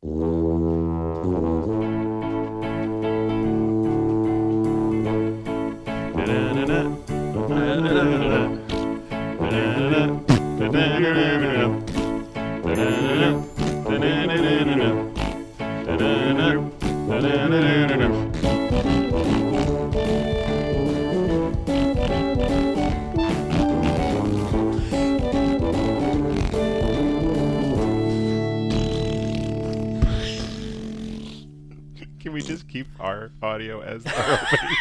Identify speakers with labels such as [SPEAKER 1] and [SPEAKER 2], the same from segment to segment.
[SPEAKER 1] Can we just keep our audio as our opening?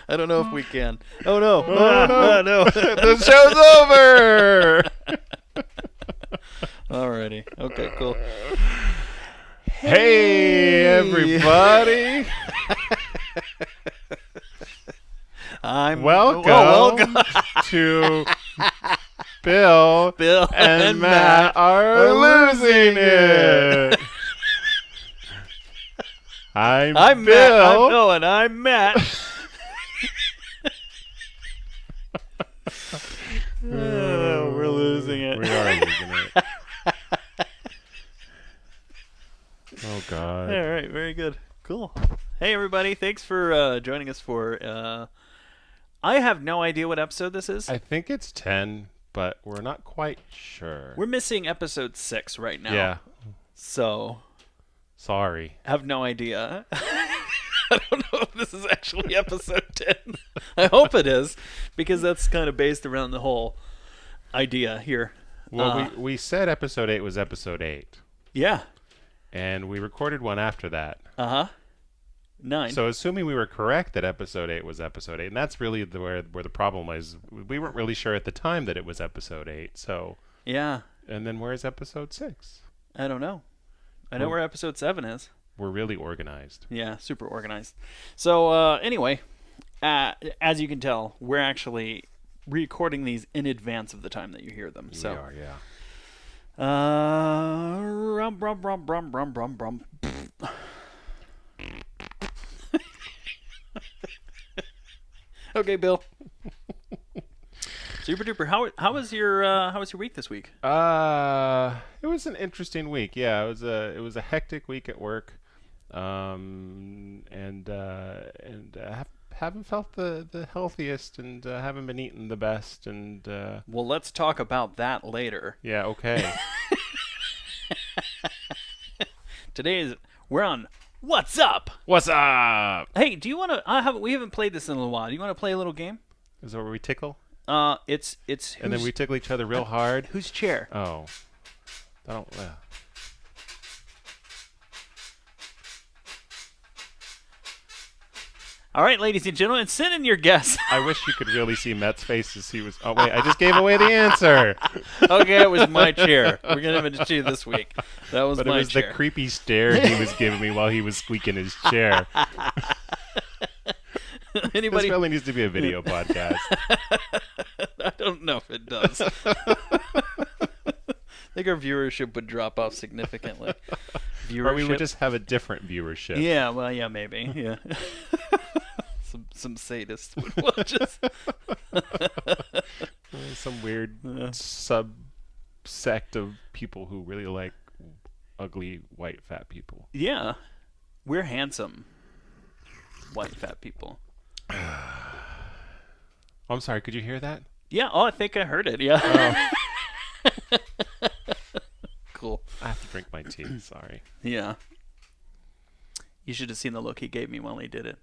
[SPEAKER 2] I don't know if we can. Oh no!
[SPEAKER 1] No. The show's over.
[SPEAKER 2] Alrighty. Okay. Cool.
[SPEAKER 1] Hey, everybody! Welcome to Bill and Matt are losing it. I'm Bill.
[SPEAKER 2] I'm Bill, and I'm Matt. We're losing it.
[SPEAKER 1] We are losing it. Oh, God.
[SPEAKER 2] All right, very good. Cool. Hey, everybody. Thanks for joining us for... I have no idea what episode this is.
[SPEAKER 1] I think it's 10, but we're not quite sure.
[SPEAKER 2] We're missing episode 6 right now.
[SPEAKER 1] Yeah.
[SPEAKER 2] So...
[SPEAKER 1] Sorry.
[SPEAKER 2] I have no idea. I don't know if this is actually episode 10. I hope it is, because that's kind of based around the whole idea here.
[SPEAKER 1] Well, we said episode 8 was episode 8.
[SPEAKER 2] Yeah.
[SPEAKER 1] And we recorded one after that.
[SPEAKER 2] 9.
[SPEAKER 1] So assuming we were correct that episode 8 was episode 8, and that's really where the problem was. We weren't really sure at the time that it was episode 8. So
[SPEAKER 2] yeah.
[SPEAKER 1] And then where's episode 6?
[SPEAKER 2] I don't know. I know where episode 7 is.
[SPEAKER 1] We're really organized.
[SPEAKER 2] Yeah, super organized. So anyway, as you can tell, we're actually recording these in advance of the time that you hear them. So
[SPEAKER 1] we are, yeah.
[SPEAKER 2] Rum, rum, rum, rum, rum, rum, rum. Okay, Bill. Super duper. How was your week this week?
[SPEAKER 1] It was an interesting week. Yeah, it was a hectic week at work, and haven't felt the healthiest, and haven't been eating the best, and
[SPEAKER 2] well, let's talk about that later.
[SPEAKER 1] Yeah. Okay.
[SPEAKER 2] We're on What's Up?
[SPEAKER 1] What's up?
[SPEAKER 2] Hey, do you want to? We haven't played this in a little while. Do you want to play a little game?
[SPEAKER 1] Is that where we tickle?
[SPEAKER 2] It's
[SPEAKER 1] and then we tickle each other real hard.
[SPEAKER 2] Whose chair?
[SPEAKER 1] Oh, I don't.
[SPEAKER 2] All right, ladies and gentlemen, send in your guess.
[SPEAKER 1] I wish you could really see Matt's face as he was. Oh wait, I just gave away the answer.
[SPEAKER 2] Okay, it was my chair. We're gonna have it to you this week. That was
[SPEAKER 1] but
[SPEAKER 2] my
[SPEAKER 1] it was
[SPEAKER 2] chair.
[SPEAKER 1] The creepy stare he was giving me while he was squeaking his chair.
[SPEAKER 2] Anybody?
[SPEAKER 1] This really needs to be a video podcast.
[SPEAKER 2] I don't know if it does. I think our viewership would drop off significantly.
[SPEAKER 1] Or we would just have a different viewership.
[SPEAKER 2] Yeah, well, yeah, maybe. Yeah. Some sadists would watch us.
[SPEAKER 1] Some weird subsect of people who really like ugly white fat people.
[SPEAKER 2] Yeah. We're handsome white fat people.
[SPEAKER 1] I'm sorry, could you hear that?
[SPEAKER 2] Yeah, I think I heard it, yeah. Oh. Cool.
[SPEAKER 1] I have to drink my tea, sorry.
[SPEAKER 2] Yeah. You should have seen the look he gave me while he did it.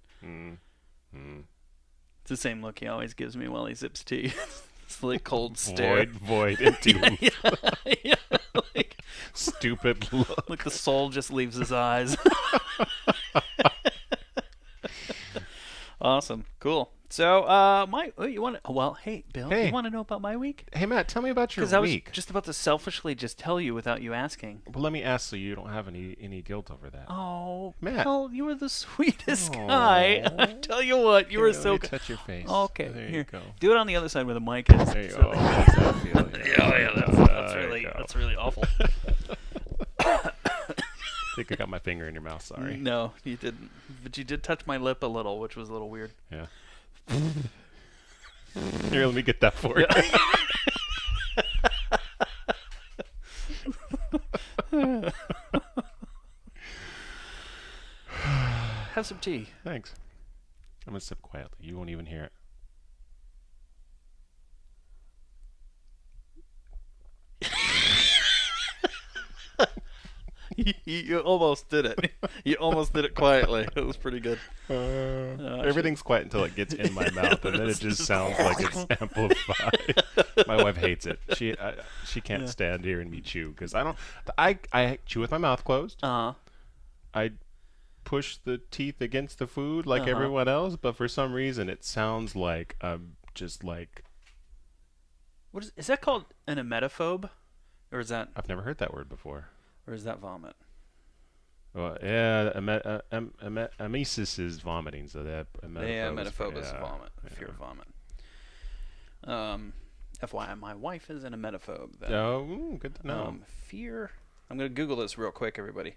[SPEAKER 2] It's the same look he always gives me while he sips tea. It's like cold stare.
[SPEAKER 1] Void, empty.
[SPEAKER 2] Yeah, like,
[SPEAKER 1] stupid look.
[SPEAKER 2] Like the soul just leaves his eyes. Awesome. Cool. So, hey, Bill,
[SPEAKER 1] Hey.
[SPEAKER 2] you want to know about my week?
[SPEAKER 1] Hey, Matt, tell me about your
[SPEAKER 2] Because I was
[SPEAKER 1] week.
[SPEAKER 2] just about to selfishly just tell you without you asking.
[SPEAKER 1] Well, let me ask so you don't have any guilt over that.
[SPEAKER 2] Oh,
[SPEAKER 1] Matt.
[SPEAKER 2] Bill, you were the sweetest
[SPEAKER 1] Aw.
[SPEAKER 2] guy. I tell you what, you
[SPEAKER 1] Here,
[SPEAKER 2] were
[SPEAKER 1] let
[SPEAKER 2] so
[SPEAKER 1] me
[SPEAKER 2] good.
[SPEAKER 1] touch your face.
[SPEAKER 2] Okay,
[SPEAKER 1] There
[SPEAKER 2] here.
[SPEAKER 1] you go.
[SPEAKER 2] Do it on the other side where the mic is.
[SPEAKER 1] There you
[SPEAKER 2] So
[SPEAKER 1] go. How does that feel?
[SPEAKER 2] that's really awful.
[SPEAKER 1] I think I got my finger in your mouth, sorry.
[SPEAKER 2] No, you didn't. But you did touch my lip a little, which was a little weird.
[SPEAKER 1] Yeah. Here, let me get that for you.
[SPEAKER 2] Have some tea.
[SPEAKER 1] Thanks. I'm going to sip quietly. You won't even hear it.
[SPEAKER 2] You almost did it. You almost did it quietly. It was pretty good.
[SPEAKER 1] Everything's quiet until it gets in my mouth, and then it just sounds like it's amplified. My wife hates it. She can't stand hearing me chew because I chew with my mouth closed. I push the teeth against the food like everyone else, but for some reason it sounds like I'm just like.
[SPEAKER 2] What is that called? An emetophobe, or is that?
[SPEAKER 1] I've never heard that word before.
[SPEAKER 2] Or is that vomit?
[SPEAKER 1] Well, yeah, emesis is vomiting, so that
[SPEAKER 2] emetophobia is vomit. Fear of vomit. FYI, my wife is an emetophobe.
[SPEAKER 1] Good to know.
[SPEAKER 2] Fear. I'm going to Google this real quick, everybody.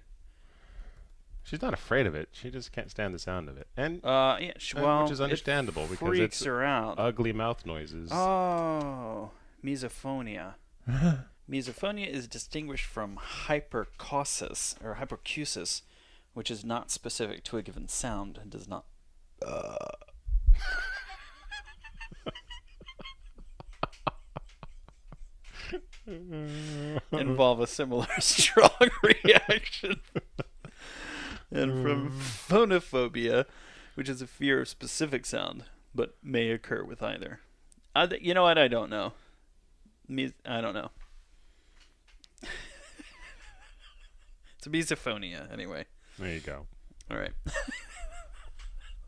[SPEAKER 1] She's not afraid of it. She just can't stand the sound of it, and
[SPEAKER 2] which
[SPEAKER 1] is understandable
[SPEAKER 2] it
[SPEAKER 1] because
[SPEAKER 2] freaks
[SPEAKER 1] it's
[SPEAKER 2] her out.
[SPEAKER 1] Ugly mouth noises.
[SPEAKER 2] Oh, misophonia. Misophonia is distinguished from hypercusis, which is not specific to a given sound and does not involve a similar strong reaction. And from phonophobia, which is a fear of specific sound, but may occur with either. You know what? I don't know. I don't know. It's a misophonia, anyway.
[SPEAKER 1] There you go.
[SPEAKER 2] All right.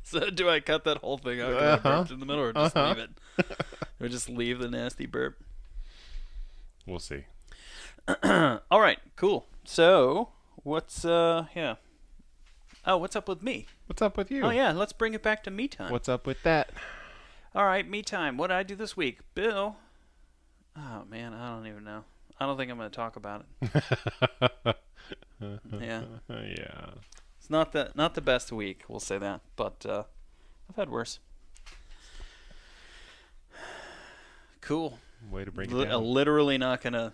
[SPEAKER 2] So do I cut that whole thing out? I burped in the middle, or just leave it? Or just leave the nasty burp?
[SPEAKER 1] We'll see.
[SPEAKER 2] All right, cool. So what's yeah? Oh, what's up with me?
[SPEAKER 1] What's up with you?
[SPEAKER 2] Oh yeah, let's bring it back to me time.
[SPEAKER 1] What's up with that?
[SPEAKER 2] All right, me time. What did I do this week, Bill? Oh man, I don't even know. I don't think I'm going to talk about it. Yeah.
[SPEAKER 1] Yeah.
[SPEAKER 2] It's not the best week, we'll say that, but I've had worse. Cool.
[SPEAKER 1] Way to break it down.
[SPEAKER 2] Literally not going to.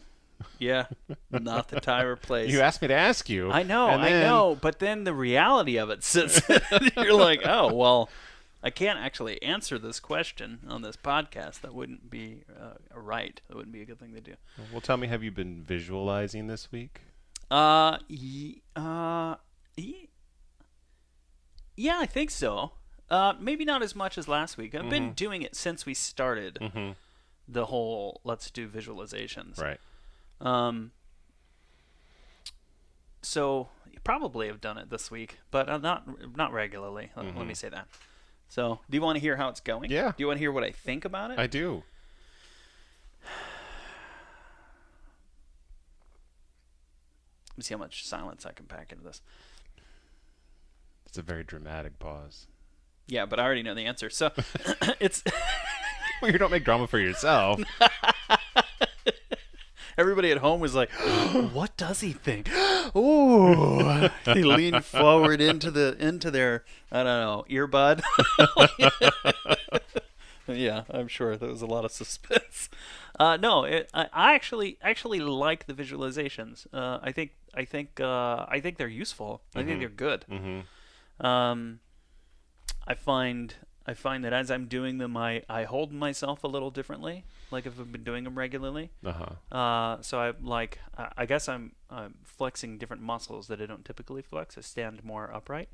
[SPEAKER 2] Yeah, not the time or place.
[SPEAKER 1] You asked me to ask you.
[SPEAKER 2] I know, but then the reality of it sits. You're like, oh well, I can't actually answer this question on this podcast. That wouldn't be right. That wouldn't be a good thing to do.
[SPEAKER 1] Well, tell me, have you been visualizing this week?
[SPEAKER 2] Yeah, I think so. Maybe not as much as last week. I've been doing it since we started the whole let's do visualizations.
[SPEAKER 1] Right.
[SPEAKER 2] So you probably have done it this week, but not regularly. Let me say that. So, do you want to hear how it's going?
[SPEAKER 1] Yeah.
[SPEAKER 2] Do you want to hear what I think about it?
[SPEAKER 1] I do.
[SPEAKER 2] Let me see how much silence I can pack into this.
[SPEAKER 1] It's a very dramatic pause.
[SPEAKER 2] Yeah, but I already know the answer. So, it's...
[SPEAKER 1] Well, you don't make drama for yourself.
[SPEAKER 2] Everybody at home was like, what does he think? Ooh. They leaned forward into their, I don't know, earbud. Yeah, I'm sure there was a lot of suspense. No, I actually like the visualizations. I think they're useful. I think they're good. I find that as I'm doing them, I hold myself a little differently. Like if I've been doing them regularly. So I guess I'm flexing different muscles that I don't typically flex. I stand more upright.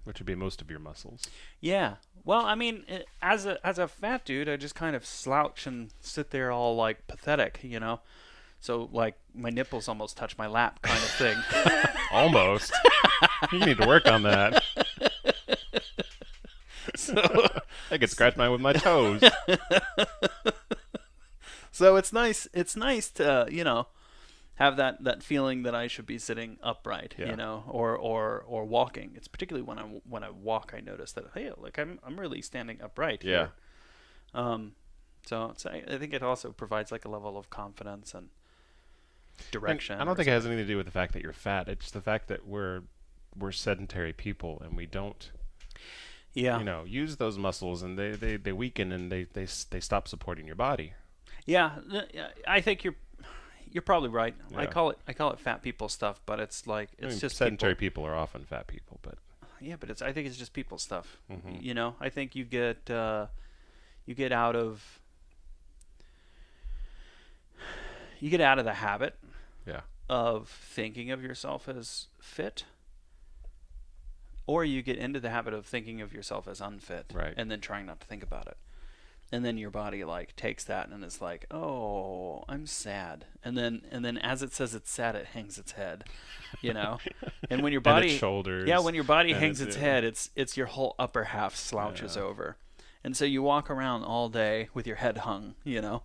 [SPEAKER 1] Which would be most of your muscles.
[SPEAKER 2] Yeah. Well, I mean, as a fat dude, I just kind of slouch and sit there all like pathetic, you know. So like my nipples almost touch my lap, kind of thing.
[SPEAKER 1] Almost. You need to work on that.
[SPEAKER 2] So
[SPEAKER 1] I could scratch mine with my toes.
[SPEAKER 2] So it's nice. It's nice to have that feeling that I should be sitting upright, or walking. It's particularly when I walk, I notice that I'm really standing upright.
[SPEAKER 1] Yeah.
[SPEAKER 2] Here. So I think it also provides like a level of confidence and direction.
[SPEAKER 1] And I don't think it has anything to do with the fact that you're fat. It's the fact that we're sedentary people and we don't.
[SPEAKER 2] Yeah.
[SPEAKER 1] Use those muscles and they weaken and they stop supporting your body.
[SPEAKER 2] Yeah, I think You're probably right.
[SPEAKER 1] Yeah.
[SPEAKER 2] I call it fat people stuff, but it's like just
[SPEAKER 1] sedentary people are often fat people, but
[SPEAKER 2] yeah, but I think it's just people stuff.
[SPEAKER 1] Mhm.
[SPEAKER 2] You know, I think you get out of the habit
[SPEAKER 1] yeah,
[SPEAKER 2] of thinking of yourself as fit, or you get into the habit of thinking of yourself as unfit,
[SPEAKER 1] right.
[SPEAKER 2] and then trying not to think about it. And then your body like takes that and is like, "Oh, I'm sad." And then as it says it's sad, it hangs its head, you know. And when your body
[SPEAKER 1] and its shoulders,
[SPEAKER 2] when your body
[SPEAKER 1] and
[SPEAKER 2] hangs its head, it's your whole upper half slouches over, and so you walk around all day with your head hung, you know.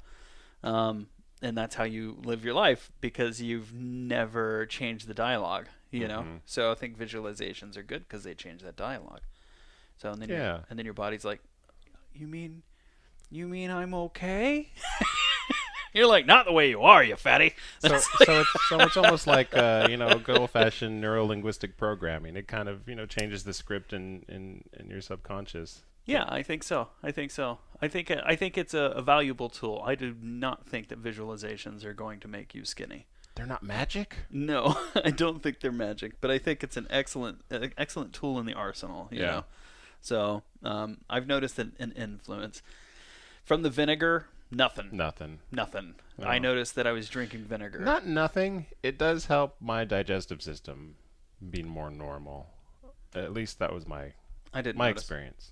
[SPEAKER 2] And that's how you live your life because you've never changed the dialogue, you know. So I think visualizations are good because they change that dialogue. So and then your body's like, you mean I'm okay? You're like, not the way you are, you fatty.
[SPEAKER 1] So it's almost like good old-fashioned neuro-linguistic programming. It kind of changes the script in your subconscious.
[SPEAKER 2] Yeah, I think so. I think it's a valuable tool. I do not think that visualizations are going to make you skinny.
[SPEAKER 1] They're not magic?
[SPEAKER 2] No, I don't think they're magic, but I think it's an excellent tool in the arsenal. You know? So I've noticed an influence from the vinegar. Nothing.
[SPEAKER 1] No.
[SPEAKER 2] I noticed that I was drinking vinegar.
[SPEAKER 1] Not nothing. It does help my digestive system be more normal. At least that was my experience.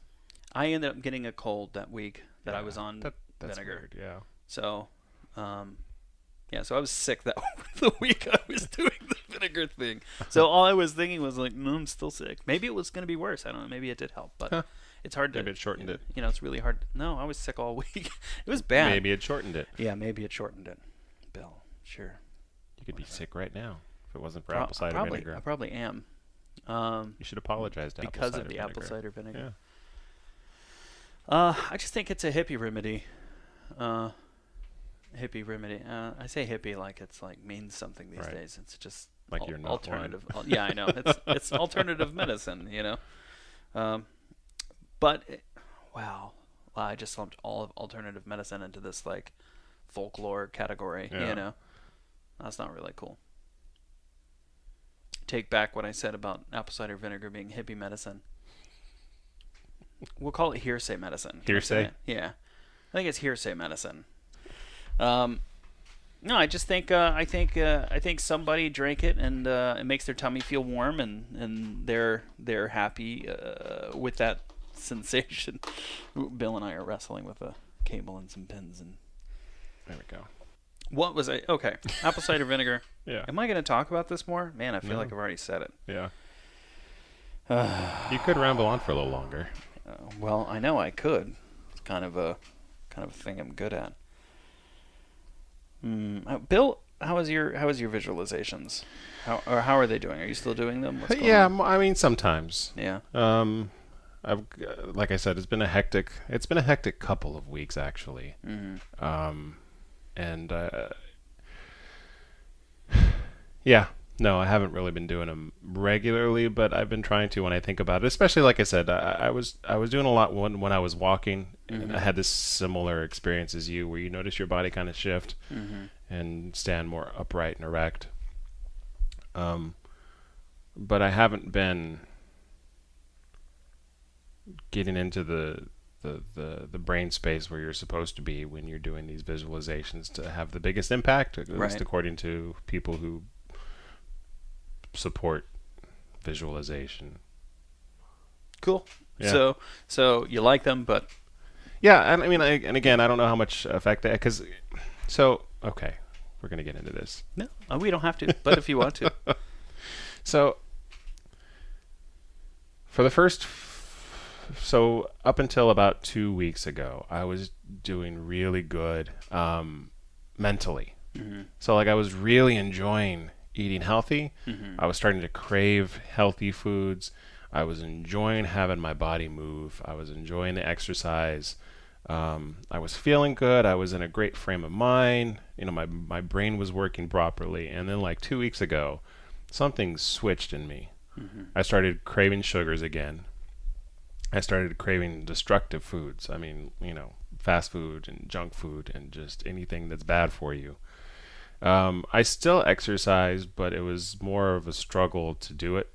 [SPEAKER 2] I ended up getting a cold that week that I was on
[SPEAKER 1] that's
[SPEAKER 2] vinegar.
[SPEAKER 1] Weird, yeah.
[SPEAKER 2] So, so I was sick that the week I was doing the vinegar thing. So all I was thinking was like, no, I'm still sick. Maybe it was going to be worse. I don't know. Maybe it did help, but it's hard to.
[SPEAKER 1] Maybe it shortened it.
[SPEAKER 2] You know, it's really hard. No, I was sick all week. It was bad.
[SPEAKER 1] Maybe it shortened it.
[SPEAKER 2] Yeah, maybe it shortened it. Bill, sure.
[SPEAKER 1] You could be sick right now if it wasn't for apple cider vinegar.
[SPEAKER 2] I probably am.
[SPEAKER 1] You should apologize to
[SPEAKER 2] because of the apple cider vinegar.
[SPEAKER 1] Yeah.
[SPEAKER 2] I just think it's a hippie remedy. I say hippie like it's like means something these days. It's just
[SPEAKER 1] like you're not
[SPEAKER 2] alternative. Yeah, I know. It's alternative medicine, you know. But wow, I just lumped all of alternative medicine into this like folklore category.
[SPEAKER 1] Yeah.
[SPEAKER 2] You know, that's not really cool. Take back what I said about apple cider vinegar being hippie medicine. We'll call it hearsay medicine.
[SPEAKER 1] Hearsay?
[SPEAKER 2] Yeah, I think it's hearsay medicine. No, I just think I think somebody drank it and it makes their tummy feel warm and they're happy with that sensation. Bill and I are wrestling with a cable and some pins and
[SPEAKER 1] there we go.
[SPEAKER 2] What was I? Okay, apple cider vinegar.
[SPEAKER 1] Yeah.
[SPEAKER 2] Am I going to talk about this more? Man, I feel like I've already said it.
[SPEAKER 1] Yeah. You could ramble on for a little longer.
[SPEAKER 2] Well, I know I could. It's kind of a thing I'm good at. Bill, how is your visualizations? How are they doing? Are you still doing them? What's going on?
[SPEAKER 1] I mean sometimes.
[SPEAKER 2] Yeah.
[SPEAKER 1] I've like I said, it's been a hectic couple of weeks actually.
[SPEAKER 2] Mm-hmm.
[SPEAKER 1] And yeah. No, I haven't really been doing them regularly, but I've been trying to when I think about it. Especially, like I said, I was doing a lot when I was walking, and I had this similar experience as you, where you notice your body kind of shift and stand more upright and erect. But I haven't been getting into the brain space where you're supposed to be when you're doing these visualizations to have the biggest impact, at least according to people who support visualization.
[SPEAKER 2] Cool.
[SPEAKER 1] Yeah.
[SPEAKER 2] So you like them, but
[SPEAKER 1] yeah, and I mean, and again, I don't know how much effect that okay, we're gonna get into this.
[SPEAKER 2] No, we don't have to, but if you want to.
[SPEAKER 1] So up until about 2 weeks ago, I was doing really good mentally. Mm-hmm. So like I was really enjoying eating healthy. Mm-hmm. I was starting to crave healthy foods. I was enjoying having my body move. I was enjoying the exercise. I was feeling good. I was in a great frame of mind. You know, my brain was working properly. And then like 2 weeks ago, something switched in me. Mm-hmm. I started craving sugars again. I started craving destructive foods. I mean, you know, fast food and junk food and just anything that's bad for you. I still exercise, but it was more of a struggle to do it.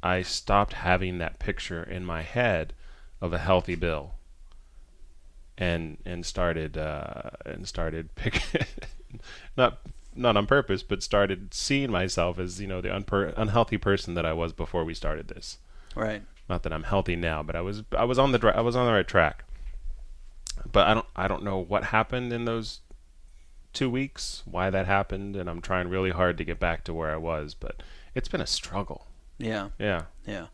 [SPEAKER 1] I stopped having that picture in my head of a healthy Bill, and started picking not on purpose, but started seeing myself as the unhealthy person that I was before we started this.
[SPEAKER 2] Right.
[SPEAKER 1] Not that I'm healthy now, but I was on the right track. But I don't know what happened in those 2 weeks, why that happened, and I'm trying really hard to get back to where I was, but it's been a struggle.
[SPEAKER 2] Yeah.
[SPEAKER 1] Yeah.
[SPEAKER 2] Yeah.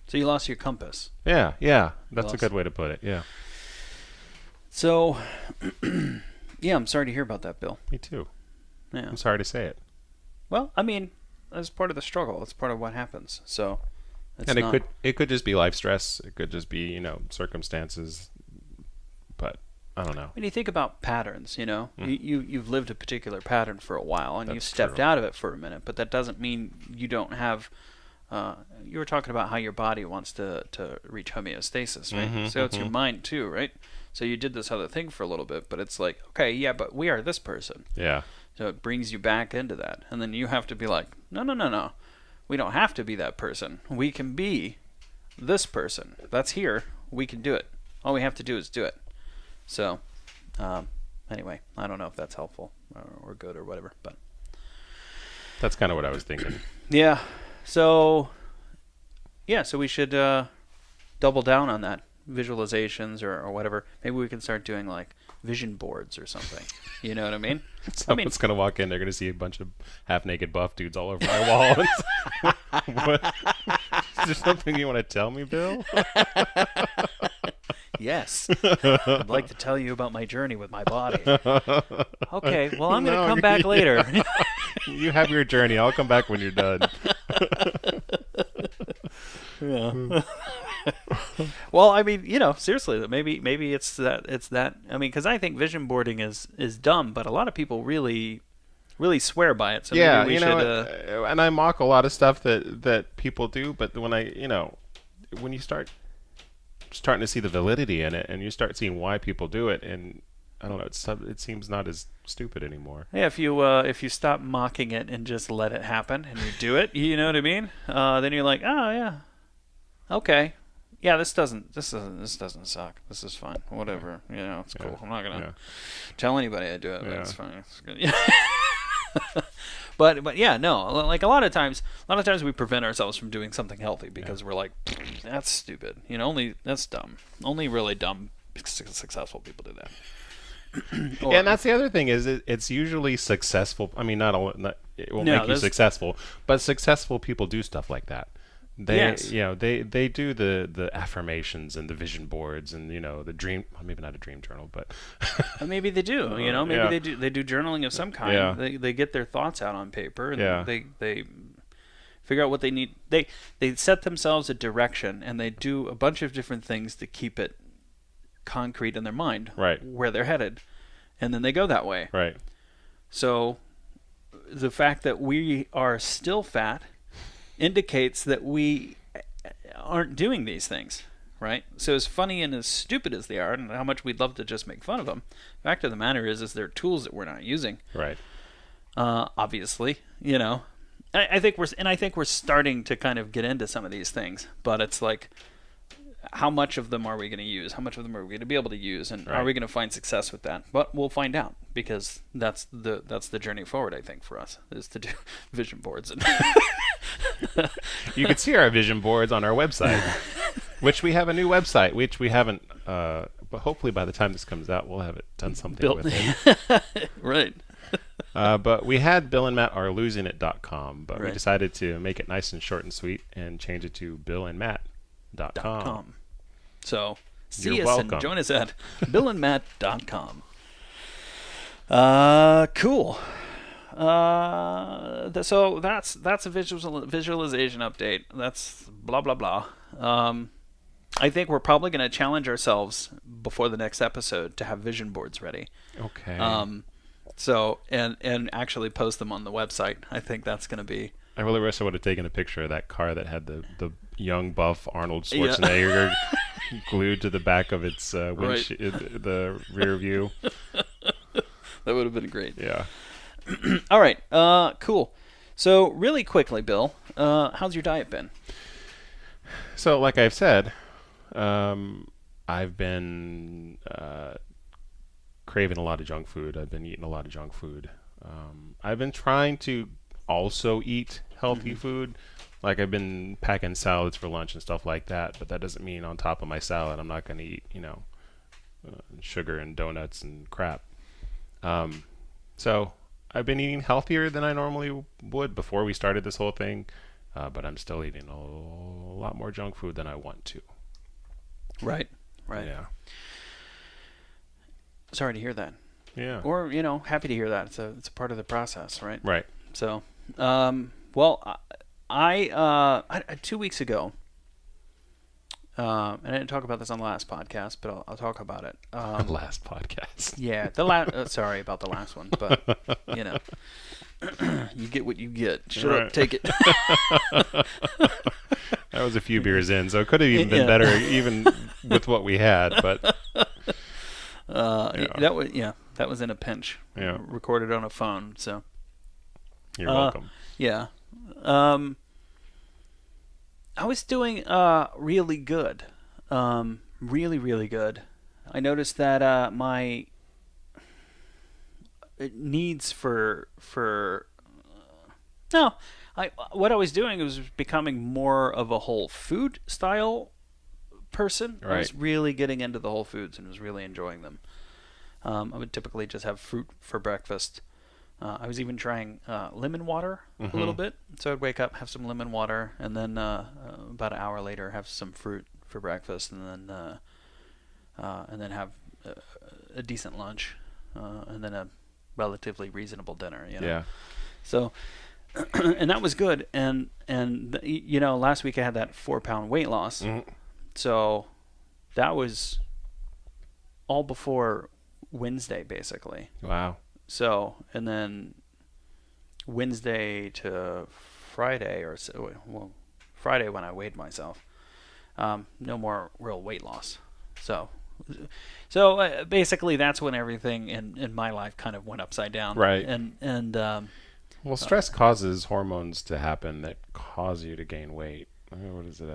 [SPEAKER 2] So you lost your compass.
[SPEAKER 1] Yeah. That's a good way to put it. Yeah.
[SPEAKER 2] So, yeah, I'm sorry to hear about that, Bill.
[SPEAKER 1] Me too.
[SPEAKER 2] Yeah.
[SPEAKER 1] I'm sorry to say it.
[SPEAKER 2] Well, I mean, that's part of the struggle. It's part of what happens. So,
[SPEAKER 1] it could just be life stress. It could just be circumstances. But I don't know.
[SPEAKER 2] When you think about patterns, you've lived a particular pattern for a while, and you've stepped
[SPEAKER 1] true.
[SPEAKER 2] out of it for a minute. But that doesn't mean you don't have. You were talking about how your body wants to reach homeostasis, right? So it's your mind too, right? So you did this other thing for a little bit, but it's like, okay, yeah, but we are this person.
[SPEAKER 1] Yeah.
[SPEAKER 2] So it brings you back into that, and then you have to be like, no. We don't have to be that person. We can be this person. That's here. We can do it. All we have to do is do it. So, anyway, I don't know if that's helpful or good or whatever, but
[SPEAKER 1] that's kind of what I was thinking.
[SPEAKER 2] Yeah. So we should double down on that, visualizations or whatever. Maybe we can start doing like vision boards or something. You know what I mean?
[SPEAKER 1] Someone's gonna walk in, they're gonna see a bunch of half-naked buff dudes all over my wall. What? Is there something you want to tell me, Bill?
[SPEAKER 2] Yes. I'd like to tell you about my journey with my body. Okay, well, I'm going to come back later.
[SPEAKER 1] You have your journey. I'll come back when you're done.
[SPEAKER 2] Yeah. Well, I mean, seriously, maybe it's that. I mean, because I think vision boarding is dumb, but a lot of people really swear by it. So
[SPEAKER 1] yeah,
[SPEAKER 2] maybe we should.
[SPEAKER 1] And I mock a lot of stuff that people do, but when when you start starting to see the validity in it, and you start seeing why people do it, and I don't know, it seems not as stupid anymore.
[SPEAKER 2] Yeah, if you stop mocking it and just let it happen, and you do it, you know what I mean? Then you're like, oh yeah, okay, yeah, this doesn't suck. This is fine. Whatever, it's cool. I'm not gonna tell anybody I do it, but it's fine. It's good. But yeah, no. Like a lot of times we prevent ourselves from doing something healthy because we're like, that's stupid. That's dumb. Only really dumb, successful people do that.
[SPEAKER 1] And that's the other thing is it's usually successful. I mean, it won't make you successful, but successful people do stuff like that. They do the affirmations and the vision boards and the dream. Well, maybe not a dream journal, but
[SPEAKER 2] maybe they do. Maybe they do journaling of some kind. Yeah. They get their thoughts out on paper and they figure out what they need. They set themselves a direction and they do a bunch of different things to keep it concrete in their mind,
[SPEAKER 1] right,
[SPEAKER 2] where they're headed, and then they go that way.
[SPEAKER 1] Right.
[SPEAKER 2] So the fact that we are still fat indicates that we aren't doing these things, right? So as funny and as stupid as they are, and how much we'd love to just make fun of them, the fact of the matter is they're tools that we're not using.
[SPEAKER 1] Right.
[SPEAKER 2] Obviously, I think we're starting to kind of get into some of these things, but it's like, how much of them are we going to use? How much of them are we going to be able to use? And are we going to find success with that? But we'll find out, because that's the journey forward, I think, for us, is to do vision boards.
[SPEAKER 1] You can see our vision boards on our website, which we have a new website, which we haven't, but hopefully by the time this comes out, we'll have it done something with it.
[SPEAKER 2] Right.
[SPEAKER 1] But we had BillAndMattAreLosingIt.com, but
[SPEAKER 2] right.
[SPEAKER 1] we decided to make it nice and short and sweet and change it to BillAndMatt.com.
[SPEAKER 2] So see
[SPEAKER 1] You're
[SPEAKER 2] us
[SPEAKER 1] welcome.
[SPEAKER 2] and join us at BillAndMatt.com. Cool. So that's a visualization update. That's blah blah blah. I think we're probably going to challenge ourselves before the next episode to have vision boards ready.
[SPEAKER 1] Okay.
[SPEAKER 2] So and actually post them on the website. I think that's going to be.
[SPEAKER 1] I really wish I would have taken a picture of that car that had the young buff Arnold Schwarzenegger glued to the back of its
[SPEAKER 2] right.
[SPEAKER 1] the rear view.
[SPEAKER 2] That would have been great.
[SPEAKER 1] Yeah.
[SPEAKER 2] All right. Cool. So really quickly, Bill, how's your diet been?
[SPEAKER 1] So, like I've said, I've been craving a lot of junk food. I've been eating a lot of junk food. I've been trying to also eat healthy food. Like, I've been packing salads for lunch and stuff like that, but that doesn't mean on top of my salad I'm not going to eat, sugar and donuts and crap. So I've been eating healthier than I normally would before we started this whole thing, but I'm still eating a lot more junk food than I want to.
[SPEAKER 2] Right.
[SPEAKER 1] Yeah.
[SPEAKER 2] Sorry to hear that.
[SPEAKER 1] Yeah.
[SPEAKER 2] Or, happy to hear that. It's a part of the process, right?
[SPEAKER 1] Right.
[SPEAKER 2] So, well, I 2 weeks ago, and I didn't talk about this on the last podcast, but I'll talk about it.
[SPEAKER 1] Last podcast.
[SPEAKER 2] Yeah, sorry about the last one, but you get what you get. Shut up, take it.
[SPEAKER 1] That was a few beers in, so it could have even been better, even with what we had. But
[SPEAKER 2] that was in a pinch.
[SPEAKER 1] Yeah.
[SPEAKER 2] Recorded on a phone. So
[SPEAKER 1] you're welcome.
[SPEAKER 2] Yeah. I was doing really good. Really, really good. I noticed that my needs what I was doing was becoming more of a whole food style person.
[SPEAKER 1] Right.
[SPEAKER 2] I was really getting into the whole foods and was really enjoying them. I would typically just have fruit for breakfast. I was even trying lemon water a little bit. So I'd wake up, have some lemon water, and then about an hour later have some fruit for breakfast, and then have a decent lunch, and then a relatively reasonable dinner.
[SPEAKER 1] Yeah.
[SPEAKER 2] So, and that was good. And last week I had that 4-pound weight loss. So that was all before Wednesday, basically.
[SPEAKER 1] Wow.
[SPEAKER 2] So, and then Wednesday to Friday, Friday when I weighed myself, no more real weight loss. So basically that's when everything in my life kind of went upside down.
[SPEAKER 1] Right.
[SPEAKER 2] And
[SPEAKER 1] well, stress causes hormones to happen that cause you to gain weight. What is it?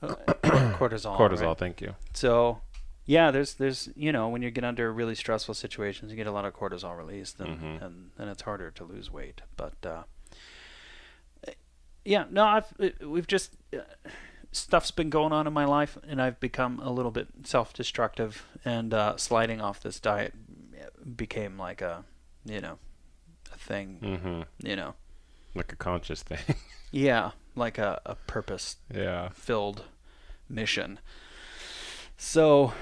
[SPEAKER 2] Cortisol.
[SPEAKER 1] Cortisol.
[SPEAKER 2] Right?
[SPEAKER 1] Thank you.
[SPEAKER 2] So, yeah, there's when you get under really stressful situations, you get a lot of cortisol released, and it's harder to lose weight. But we've just stuff's been going on in my life, and I've become a little bit self-destructive, and sliding off this diet became like a thing.
[SPEAKER 1] Like a conscious thing.
[SPEAKER 2] Yeah, like a purpose.
[SPEAKER 1] Yeah.
[SPEAKER 2] Filled mission. So,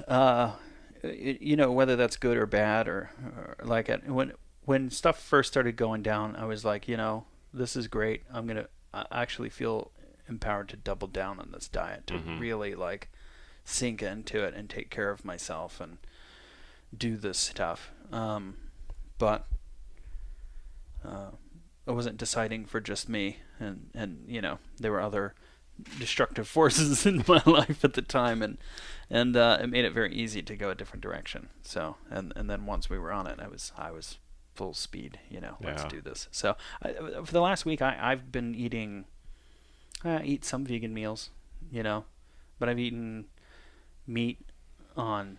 [SPEAKER 2] whether that's good or bad or like it, when stuff first started going down, I was like, this is great. I actually feel empowered to double down on this diet, to really like sink into it and take care of myself and do this stuff. But I wasn't deciding for just me, and there were other destructive forces in my life at the time, and it made it very easy to go a different direction. So and then once we were on it, I was full speed. Let's do this. So for the last week, I've been eating eat some vegan meals, but I've eaten meat on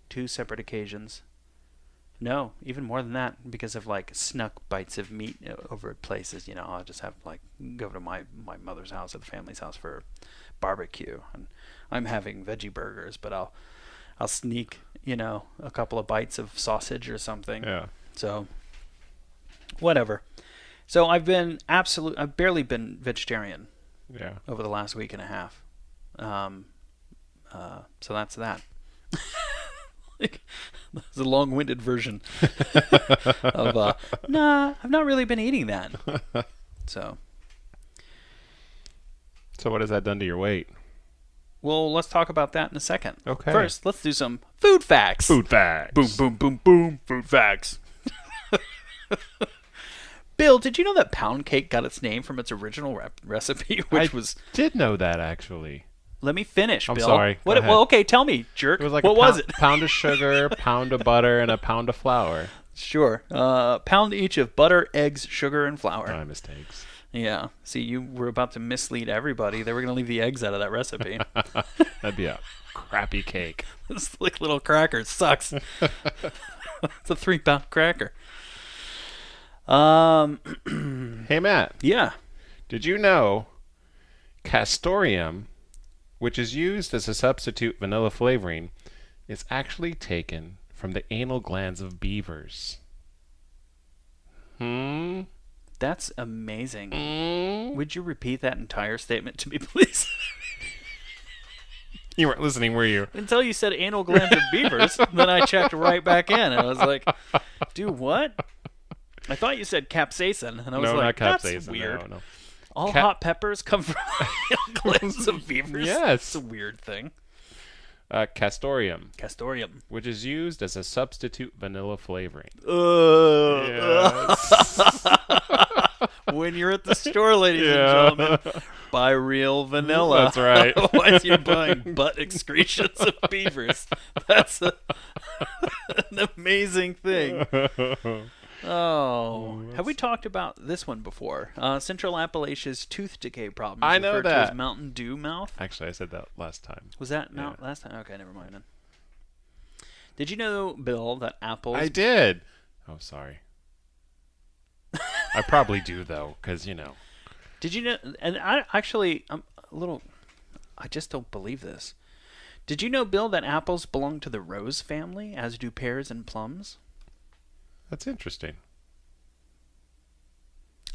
[SPEAKER 2] 2 separate occasions. No, even more than that, because of like snuck bites of meat over at places. I'll just have go to my mother's house or the family's house for barbecue, and I'm having veggie burgers, but I'll sneak a couple of bites of sausage or something.
[SPEAKER 1] Yeah.
[SPEAKER 2] So whatever. So I've barely been vegetarian.
[SPEAKER 1] Yeah.
[SPEAKER 2] Over the last week and a half. So that's that. That's a long-winded version of I've not really been eating that. So
[SPEAKER 1] what has that done to your weight?
[SPEAKER 2] Well, let's talk about that in a second.
[SPEAKER 1] Okay.
[SPEAKER 2] First, let's do some food facts.
[SPEAKER 1] Food facts.
[SPEAKER 2] Boom, boom, boom, boom. Food facts. Bill, did you know that pound cake got its name from its original recipe, which was...
[SPEAKER 1] did know that, actually.
[SPEAKER 2] Let me finish,
[SPEAKER 1] I'm
[SPEAKER 2] Bill.
[SPEAKER 1] sorry. Go ahead.
[SPEAKER 2] Well, okay, tell me, jerk.
[SPEAKER 1] It was like
[SPEAKER 2] what was it?
[SPEAKER 1] pound of sugar, pound of butter, and a pound of flour.
[SPEAKER 2] Sure. Pound each of butter, eggs, sugar, and flour.
[SPEAKER 1] My mistakes.
[SPEAKER 2] Yeah. See, you were about to mislead everybody. They were going to leave the eggs out of that recipe.
[SPEAKER 1] That'd be a crappy cake.
[SPEAKER 2] This like little cracker sucks. It's a 3-pound cracker.
[SPEAKER 1] Hey, Matt.
[SPEAKER 2] Yeah.
[SPEAKER 1] Did you know castoreum, which is used as a substitute vanilla flavoring, is actually taken from the anal glands of beavers?
[SPEAKER 2] That's amazing. Would you repeat that entire statement to me, please?
[SPEAKER 1] You weren't listening, were you?
[SPEAKER 2] Until you said anal glands of beavers, then I checked right back in, and I was like, dude, what? I thought you said capsaicin, and I was
[SPEAKER 1] No,
[SPEAKER 2] like,
[SPEAKER 1] not
[SPEAKER 2] that's
[SPEAKER 1] capsaicin.
[SPEAKER 2] weird.
[SPEAKER 1] No.
[SPEAKER 2] All hot peppers come from anal glands of beavers?
[SPEAKER 1] Yes.
[SPEAKER 2] It's a weird thing.
[SPEAKER 1] Castoreum,
[SPEAKER 2] Castoreum.
[SPEAKER 1] which is used as a substitute vanilla flavoring.
[SPEAKER 2] Yes. When you're at the store, ladies and gentlemen, buy real vanilla.
[SPEAKER 1] That's right.
[SPEAKER 2] Otherwise, you're buying butt excretions of beavers. That's an amazing thing. Oh, have we talked about this one before? Central Appalachia's tooth decay problem.
[SPEAKER 1] I know
[SPEAKER 2] referred to
[SPEAKER 1] that.
[SPEAKER 2] as Mountain Dew mouth.
[SPEAKER 1] Actually, I said that last time.
[SPEAKER 2] Was that last time? Okay, never mind then. Did you know, Bill, that apples...
[SPEAKER 1] I did. Oh, sorry. I probably do, though, because, you know.
[SPEAKER 2] Did you know... And I'm a little... I just don't believe this. Did you know, Bill, that apples belong to the rose family, as do pears and plums?
[SPEAKER 1] That's interesting.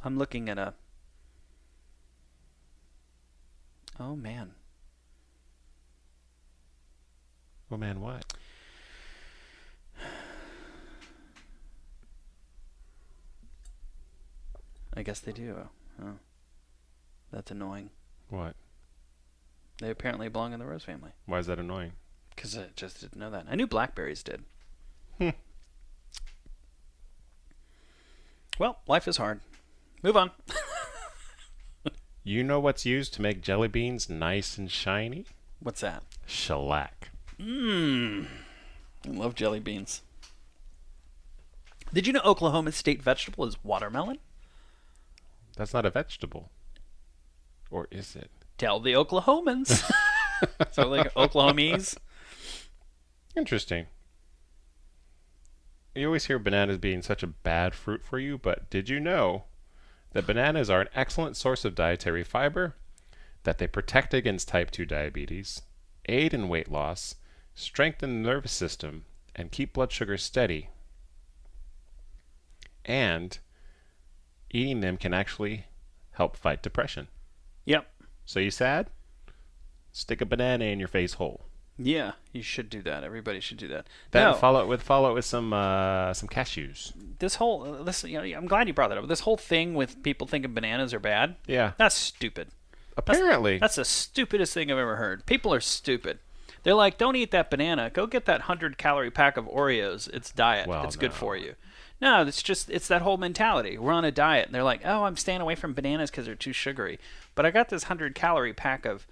[SPEAKER 2] I'm looking at a... Oh, man.
[SPEAKER 1] Oh, man, what?
[SPEAKER 2] I guess they do. Oh. That's annoying.
[SPEAKER 1] What?
[SPEAKER 2] They apparently belong in the rose family.
[SPEAKER 1] Why is that annoying?
[SPEAKER 2] Because I just didn't know that. I knew blackberries did. Well, life is hard. Move on.
[SPEAKER 1] You know what's used to make jelly beans nice and shiny?
[SPEAKER 2] What's that?
[SPEAKER 1] Shellac.
[SPEAKER 2] I love jelly beans. Did you know Oklahoma's state vegetable is watermelon?
[SPEAKER 1] That's not a vegetable. Or is it?
[SPEAKER 2] Tell the Oklahomans. So like Oklahomies.
[SPEAKER 1] Interesting. You always hear bananas being such a bad fruit for you, but did you know that bananas are an excellent source of dietary fiber, that they protect against type 2 diabetes, aid in weight loss, strengthen the nervous system, and keep blood sugar steady? And eating them can actually help fight depression.
[SPEAKER 2] Yep.
[SPEAKER 1] So you sad? Stick a banana in your face hole.
[SPEAKER 2] Yeah, you should do that. Everybody should do that.
[SPEAKER 1] Then
[SPEAKER 2] No,
[SPEAKER 1] follow it with some cashews.
[SPEAKER 2] this whole I'm glad you brought that up. This whole thing with people thinking bananas are bad.
[SPEAKER 1] Yeah.
[SPEAKER 2] That's stupid.
[SPEAKER 1] Apparently.
[SPEAKER 2] That's the stupidest thing I've ever heard. People are stupid. They're like, don't eat that banana. Go get that 100-calorie pack of Oreos. It's diet.
[SPEAKER 1] Well,
[SPEAKER 2] it's good
[SPEAKER 1] no.
[SPEAKER 2] for you. No, it's that whole mentality. We're on a diet. And they're like, oh, I'm staying away from bananas because they're too sugary. But I got this 100-calorie pack of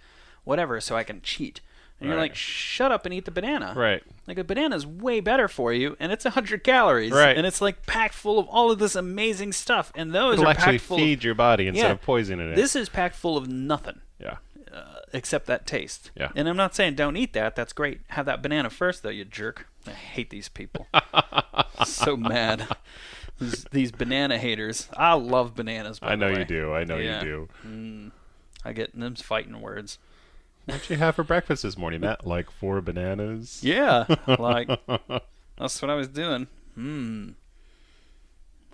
[SPEAKER 2] whatever so I can cheat. And you're
[SPEAKER 1] Right.
[SPEAKER 2] like, shut up and eat the banana.
[SPEAKER 1] Right.
[SPEAKER 2] Like, a banana's way better for you, and it's 100 calories.
[SPEAKER 1] Right.
[SPEAKER 2] And it's, like, packed full of all of this amazing stuff. And those
[SPEAKER 1] It'll
[SPEAKER 2] are
[SPEAKER 1] actually
[SPEAKER 2] packed full
[SPEAKER 1] feed your body instead
[SPEAKER 2] Yeah.
[SPEAKER 1] of poisoning it.
[SPEAKER 2] This is packed full of nothing.
[SPEAKER 1] Yeah.
[SPEAKER 2] Except that taste.
[SPEAKER 1] Yeah.
[SPEAKER 2] And I'm not saying don't eat that. That's great. Have that banana first, though, you jerk. I hate these people. So mad. These banana haters. I love bananas, by
[SPEAKER 1] I
[SPEAKER 2] the
[SPEAKER 1] know
[SPEAKER 2] way.
[SPEAKER 1] you do. I know
[SPEAKER 2] Yeah.
[SPEAKER 1] you do.
[SPEAKER 2] I get them fighting words.
[SPEAKER 1] What'd you have for breakfast this morning, Matt? Like 4 bananas?
[SPEAKER 2] Yeah. Like, that's what I was doing.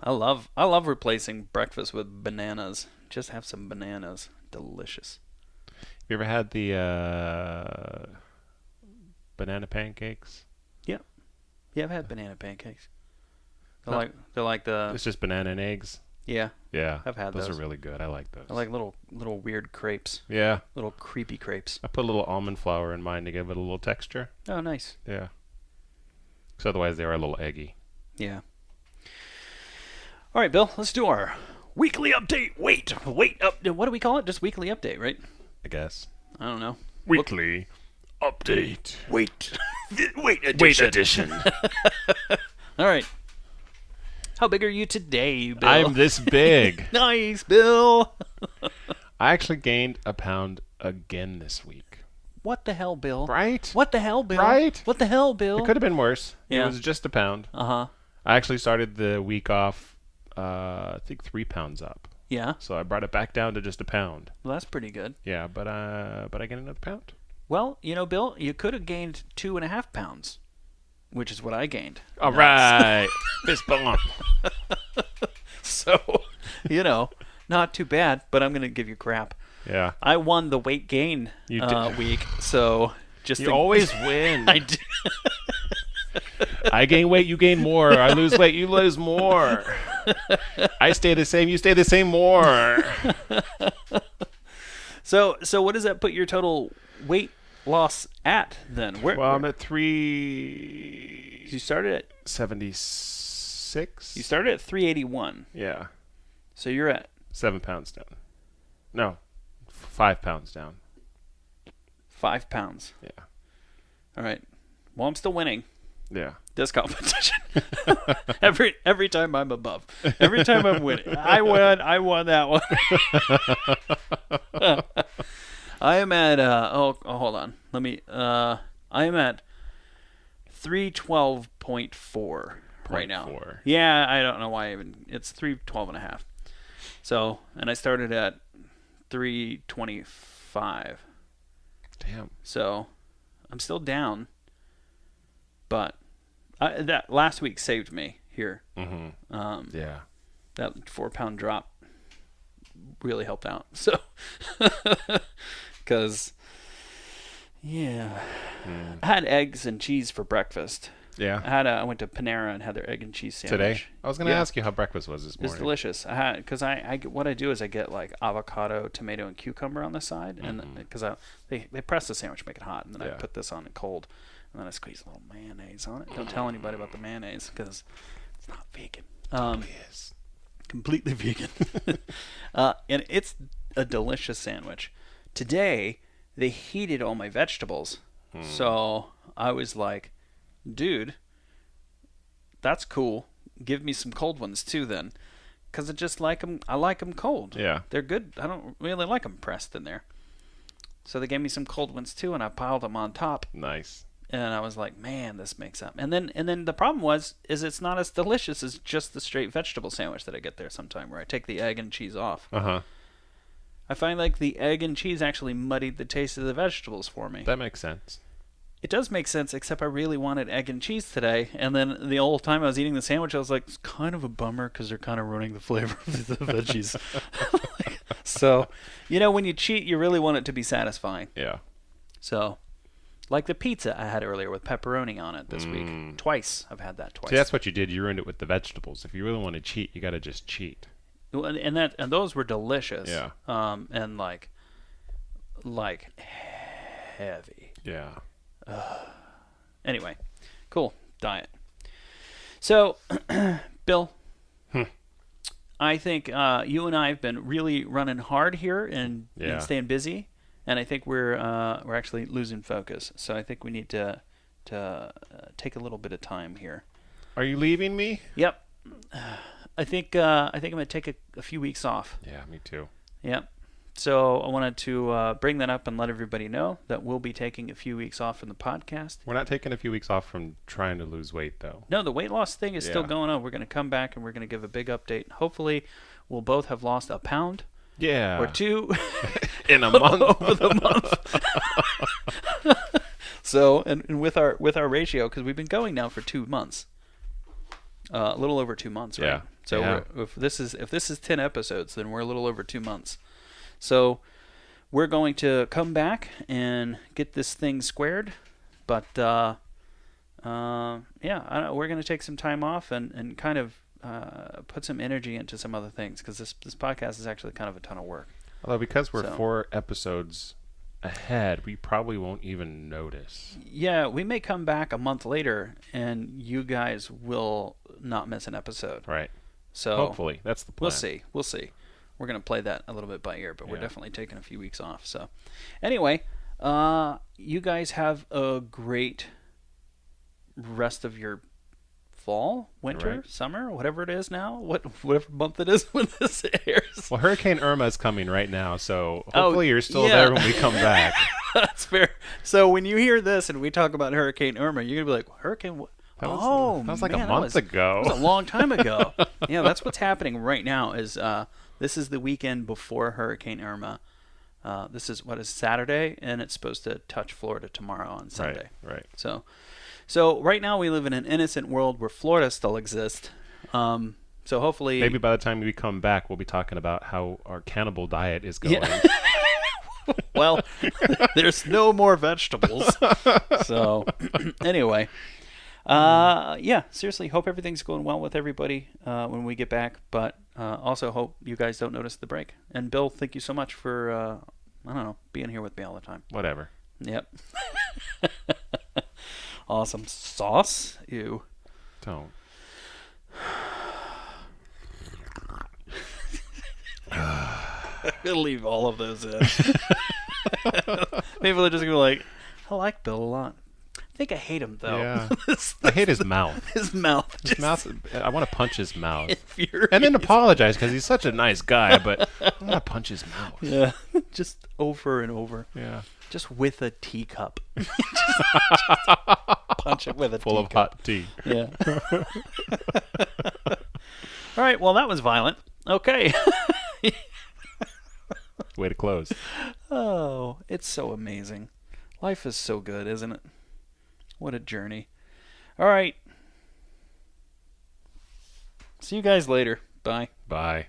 [SPEAKER 2] I love replacing breakfast with bananas. Just have some bananas. Delicious.
[SPEAKER 1] You ever had the banana pancakes?
[SPEAKER 2] Yeah, I've had banana pancakes. They're
[SPEAKER 1] No.
[SPEAKER 2] like the
[SPEAKER 1] It's just banana and eggs.
[SPEAKER 2] yeah.
[SPEAKER 1] Yeah.
[SPEAKER 2] I've had
[SPEAKER 1] those.
[SPEAKER 2] those.
[SPEAKER 1] Are really good. I like those.
[SPEAKER 2] They're like little weird crepes,
[SPEAKER 1] Yeah.
[SPEAKER 2] little creepy crepes.
[SPEAKER 1] I put a little almond flour in mine to give it a little texture.
[SPEAKER 2] Oh, nice.
[SPEAKER 1] Yeah. Because otherwise they are a little eggy.
[SPEAKER 2] Yeah. All right, Bill. Let's do our weekly update. Wait up. What do we call it? Just weekly update, right?
[SPEAKER 1] I guess.
[SPEAKER 2] I don't know.
[SPEAKER 1] Weekly update.
[SPEAKER 2] Wait edition.
[SPEAKER 1] Wait edition.
[SPEAKER 2] All right. How big are you today, Bill?
[SPEAKER 1] I'm this big.
[SPEAKER 2] Nice, Bill.
[SPEAKER 1] I actually gained a pound again this week.
[SPEAKER 2] What the hell, Bill?
[SPEAKER 1] Right?
[SPEAKER 2] What the hell, Bill?
[SPEAKER 1] Right?
[SPEAKER 2] What the hell, Bill?
[SPEAKER 1] It could have been worse.
[SPEAKER 2] Yeah.
[SPEAKER 1] It was just a pound.
[SPEAKER 2] Uh-huh.
[SPEAKER 1] I actually started the week off, I think 3 pounds up.
[SPEAKER 2] Yeah.
[SPEAKER 1] So I brought it back down to just a pound.
[SPEAKER 2] Well, that's pretty good.
[SPEAKER 1] Yeah, but I gained another pound.
[SPEAKER 2] Well, Bill, you could have gained 2.5 pounds, which is what I gained.
[SPEAKER 1] All right. Fist bump.
[SPEAKER 2] So, not too bad, but I'm going to give you crap.
[SPEAKER 1] Yeah.
[SPEAKER 2] I won the weight gain week, so just
[SPEAKER 1] You always win.
[SPEAKER 2] I do.
[SPEAKER 1] I gain weight, you gain more. I lose weight, you lose more. I stay the same, you stay the same more.
[SPEAKER 2] So what does that put your total weight loss at then?
[SPEAKER 1] I'm at 3.
[SPEAKER 2] You started at
[SPEAKER 1] 76.
[SPEAKER 2] You started at 381.
[SPEAKER 1] Yeah.
[SPEAKER 2] So you're at
[SPEAKER 1] 7 pounds down. No, 5 pounds down.
[SPEAKER 2] 5 pounds.
[SPEAKER 1] Yeah.
[SPEAKER 2] All right. Well, I'm still winning
[SPEAKER 1] Yeah.
[SPEAKER 2] this competition. every time I'm above. Every time I'm winning. I won that one. I am at hold on. Let me I am at 312.4 right now.
[SPEAKER 1] 0.4.
[SPEAKER 2] Yeah, I don't know why it's 312.5. So, and I started at 325.
[SPEAKER 1] Damn.
[SPEAKER 2] So, I'm still down. But that last week saved me here.
[SPEAKER 1] Mm-hmm. Yeah.
[SPEAKER 2] That 4-pound drop really helped out. So, because, I had eggs and cheese for breakfast.
[SPEAKER 1] Yeah.
[SPEAKER 2] I went to Panera and had their egg and cheese sandwich.
[SPEAKER 1] Today? I was going to ask you how breakfast was this morning.
[SPEAKER 2] It's delicious. Because what I do is I get like avocado, tomato, and cucumber on the side, and because they press the sandwich, make it hot, and then I put this on it cold, and then I squeeze a little mayonnaise on it. Don't tell anybody about the mayonnaise because it's not vegan.
[SPEAKER 1] It is.
[SPEAKER 2] Completely vegan. And it's a delicious sandwich. Today, they heated all my vegetables. So I was like, dude, that's cool. Give me some cold ones too then. Because I just like them. I like them cold.
[SPEAKER 1] Yeah.
[SPEAKER 2] They're good. I don't really like them pressed in there. So they gave me some cold ones too, and I piled them on top.
[SPEAKER 1] Nice.
[SPEAKER 2] And I was like, man, this makes up. And then the problem is it's not as delicious as just the straight vegetable sandwich that I get there sometime where I take the egg and cheese off.
[SPEAKER 1] Uh-huh.
[SPEAKER 2] I find like the egg and cheese actually muddied the taste of the vegetables for me.
[SPEAKER 1] That makes sense.
[SPEAKER 2] It does make sense, except I really wanted egg and cheese today. And then the whole time I was eating the sandwich, I was like, it's kind of a bummer because they're kind of ruining the flavor of the veggies. So, when you cheat, you really want it to be satisfying.
[SPEAKER 1] Yeah.
[SPEAKER 2] So, like the pizza I had earlier with pepperoni on it this week. Twice. I've had that twice.
[SPEAKER 1] See, that's what you did. You ruined it with the vegetables. If you really want to cheat, you got to just cheat.
[SPEAKER 2] And those were delicious.
[SPEAKER 1] Yeah.
[SPEAKER 2] And like heavy.
[SPEAKER 1] Yeah.
[SPEAKER 2] Anyway, cool diet. So, Bill, I think you and I have been really running hard here and staying busy, and I think we're actually losing focus. So I think we need to take a little bit of time here.
[SPEAKER 1] Are you leaving me?
[SPEAKER 2] Yep. I think I'm gonna take a few weeks off.
[SPEAKER 1] Yeah, me too.
[SPEAKER 2] Yep. So I wanted to bring that up and let everybody know that we'll be taking a few weeks off from the podcast.
[SPEAKER 1] We're not taking a few weeks off from trying to lose weight, though.
[SPEAKER 2] No, the weight loss thing is still going on. We're going to come back and we're going to give a big update. Hopefully, we'll both have lost a pound.
[SPEAKER 1] Yeah.
[SPEAKER 2] Or 2.
[SPEAKER 1] In a month.
[SPEAKER 2] Over the month. So, and with our ratio, because we've been going now for 2 months. A little over 2 months, right?
[SPEAKER 1] Yeah.
[SPEAKER 2] So if this is 10 episodes, then we're a little over 2 months. So we're going to come back and get this thing squared, but we're going to take some time off and kind of put some energy into some other things because this podcast is actually kind of a ton of work.
[SPEAKER 1] Although because we're 4 episodes ahead, we probably won't even notice.
[SPEAKER 2] Yeah, we may come back a month later and you guys will not miss an episode.
[SPEAKER 1] Right.
[SPEAKER 2] So
[SPEAKER 1] hopefully that's the plan.
[SPEAKER 2] We'll see. We're going to play that a little bit by ear, but we're definitely taking a few weeks off. So anyway, You guys have a great rest of your fall, winter, summer, whatever it is now, whatever month it is when this airs.
[SPEAKER 1] Well, Hurricane Irma is coming right now, so hopefully you're still there when we come back.
[SPEAKER 2] That's fair. So when you hear this and we talk about Hurricane Irma, you're gonna be like, Hurricane what?
[SPEAKER 1] That was like a month ago.
[SPEAKER 2] That was a long time ago. Yeah, that's what's happening right now. Is this is the weekend before Hurricane Irma. This is Saturday, and it's supposed to touch Florida tomorrow on Sunday.
[SPEAKER 1] Right.
[SPEAKER 2] So right now we live in an innocent world where Florida still exists. So hopefully,
[SPEAKER 1] maybe by the time we come back, we'll be talking about how our cannibal diet is going.
[SPEAKER 2] Yeah. Well, there's no more vegetables. So anyway, seriously, hope everything's going well with everybody when we get back. But also hope you guys don't notice the break. And Bill, thank you so much for being here with me all the time.
[SPEAKER 1] Whatever.
[SPEAKER 2] Yep. Awesome. Sauce? Ew.
[SPEAKER 1] Don't.
[SPEAKER 2] I'm going to leave all of those in. People are just going to be like, I like Bill a lot. I think I hate him, though.
[SPEAKER 1] Yeah. I hate his mouth.
[SPEAKER 2] His mouth.
[SPEAKER 1] His mouth. I want to punch his mouth.
[SPEAKER 2] Infuriates.
[SPEAKER 1] And then apologize because he's such a nice guy, but I want to punch his mouth.
[SPEAKER 2] Yeah. Just over and over.
[SPEAKER 1] Yeah.
[SPEAKER 2] Just with a teacup. just punch it with a
[SPEAKER 1] full
[SPEAKER 2] teacup.
[SPEAKER 1] Of hot tea.
[SPEAKER 2] Yeah. All right. Well, that was violent. Okay.
[SPEAKER 1] Way to close.
[SPEAKER 2] Oh, it's so amazing. Life is so good, isn't it? What a journey. All right. See you guys later. Bye.
[SPEAKER 1] Bye.